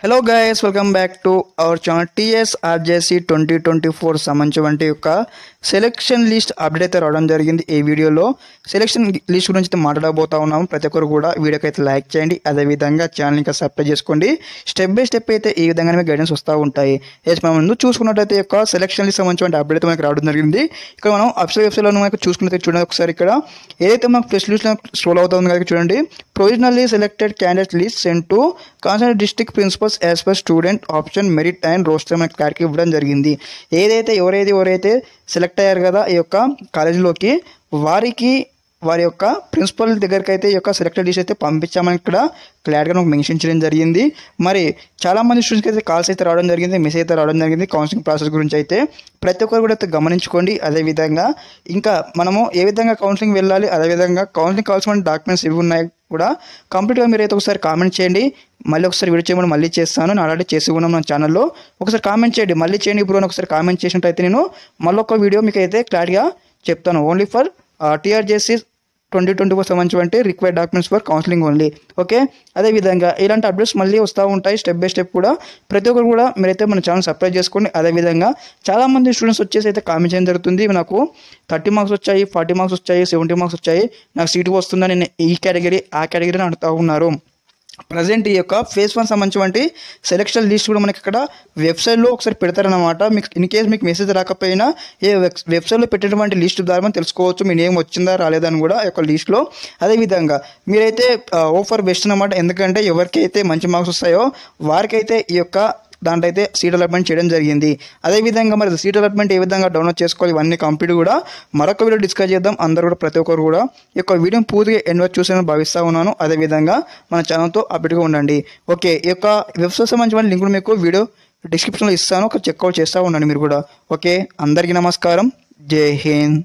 Hello guys, welcome back to our channel. TSRJC 2024 సంబంధించి యొక్క selection list update అయితే రావడం జరిగింది. ఈ వీడియోలో సెలెక్షన్ లిస్ట్ గురించి అయితే మాట్లాడబోతా ఉన్నాము. ప్రతి ఒక్కరు కూడా వీడియోకి అయితే లైక్ చేయండి, అదేవిధంగా ఛానల్ ఇంకా సబ్స్క్రైబ్ చేసుకోండి. స్టెప్ బై స్టెప్ అయితే ఈ విధంగానే గైడెన్స్ వస్తూ ఉంటాయి. మనం ముందు చూసుకున్నట్టయితే యొక్క సెలెక్షన్ లిస్ట్ సంబంధించిన అప్డేట్ అయితే మనకి రావడం జరిగింది. ఇక్కడ మనం అఫీషియల్ వెబ్సైట్లో మనకు చూసుకున్నట్టు చూడండి. ఒకసారి ఇక్కడ ఏదైతే మనకు ప్రెస్ లిస్ట్లో స్క్రోల్ అవుతుంది కదా, చూడండి. Provisionally selected candidate list sent to concern district principals as per student option merit and roster మనకి క్లారిటీ ఇవ్వడం జరిగింది. ఎవరైతే సెలెక్ట్ అయ్యారు కదా ఈ యొక్క కాలేజీలోకి, వారి యొక్క ప్రిన్సిపల్ దగ్గరికి అయితే ఈ యొక్క సెలెక్టెడ్ లిస్ట్ అయితే పంపించామని ఇక్కడ క్లారిటీగా మనకు మెన్షన్ చేయడం జరిగింది. మరి చాలామంది స్టూడెంట్స్కి అయితే కాల్స్ అయితే రావడం జరిగింది, మెసేజ్ అయితే రావడం జరిగింది కౌన్సిలింగ్ ప్రాసెస్ గురించి. అయితే ప్రతి ఒక్కరు కూడా అయితే గమనించుకోండి. అదేవిధంగా ఇంకా మనము ఏ విధంగా కౌన్సిలింగ్ వెళ్ళాలి, అదేవిధంగా కౌన్సిలింగ్ కావాల్సిన డాక్యుమెంట్స్ ఇవి ఉన్నాయి కూడా కంప్లీట్గా మీరు అయితే ఒకసారి కామెంట్ చేయండి. మళ్ళీ ఒకసారి వీడియో చేయమని మళ్ళీ చేస్తాను. నేను ఆల్రెడీ చేసి ఉన్నాను మన ఛానల్లో. ఒకసారి కామెంట్ చేయండి, మళ్ళీ చేయండి. ఇప్పుడు ఒకసారి కామెంట్ చేసినట్టయితే నేను మళ్ళీ ఒక వీడియో మీకు అయితే క్లారిటీగా చెప్తాను. ఓన్లీ ఫర్ టీఆర్జేసీ 2024 సంబంధించి required documents for counselling only. Okay, అదేవిధంగా ఇలాంటి అప్డేట్స్ మళ్ళీ వస్తూ ఉంటాయి స్టెప్ బై స్టెప్ కూడా. ప్రతి ఒక్కరు కూడా మీరైతే మన ఛానల్ సబ్స్క్రైబ్ చేసుకోండి. అదేవిధంగా చాలామంది స్టూడెంట్స్ వచ్చేసి అయితే కామెంట్ చేయడం జరుగుతుంది. నాకు 30 మార్క్స్ వచ్చాయి, 40 మార్క్స్ వచ్చాయి, 70 మార్క్స్ వచ్చాయి, నాకు సీటు వస్తుందని నేను ఈ కేటగిరీ ఆ కేటగిరీ అని అడుగుతూ ఉన్నారు. ప్రజెంట్ ఈ యొక్క ఫేజ్ 1 సంబంధించి సెలెక్షన్ లిస్ట్ కూడా మనకి ఇక్కడ వెబ్సైట్లో ఒకసారి పెడతారనమాట. మీకు ఇన్ కేసు మీకు మెసేజ్ రాకపోయినా ఏ వెబ్సైట్లో పెట్టినటువంటి లిస్ట్ ద్వారా తెలుసుకోవచ్చు మీ నేమ్ వచ్చిందా రాలేదని కూడా ఈ యొక్క లిస్ట్లో. అదేవిధంగా మీరైతే ఓఫర్ బెస్ట్ అనమాట. ఎందుకంటే ఎవరికైతే మంచి మార్క్స్ వస్తాయో వారికైతే ఈ యొక్క దాంట్లో అయితే సీట్ అలాట్మెంట్ చేయడం జరిగింది. అదేవిధంగా మరి సీట్ అలాట్మెంట్ ఏ విధంగా డౌన్లోడ్ చేసుకోవాలి ఇవన్నీ కంప్లీట్ కూడా మరొక వీడియో డిస్కస్ చేద్దాం. అందరూ కూడా ప్రతి ఒక్కరు కూడా ఈ యొక్క వీడియోని పూర్తిగా ఎన్వర్ చూసానని భావిస్తూ ఉన్నాను. అదేవిధంగా మన ఛానల్తో అప్డేట్గా ఉండండి. ఓకే, ఈ యొక్క వెబ్సైట్ సంబంధించిన లింక్ మీకు వీడియో డిస్క్రిప్షన్లో ఇస్తాను, ఒక చెక్అవుట్ చేస్తూ ఉండండి మీరు కూడా. ఓకే, అందరికీ నమస్కారం. జై హింద్.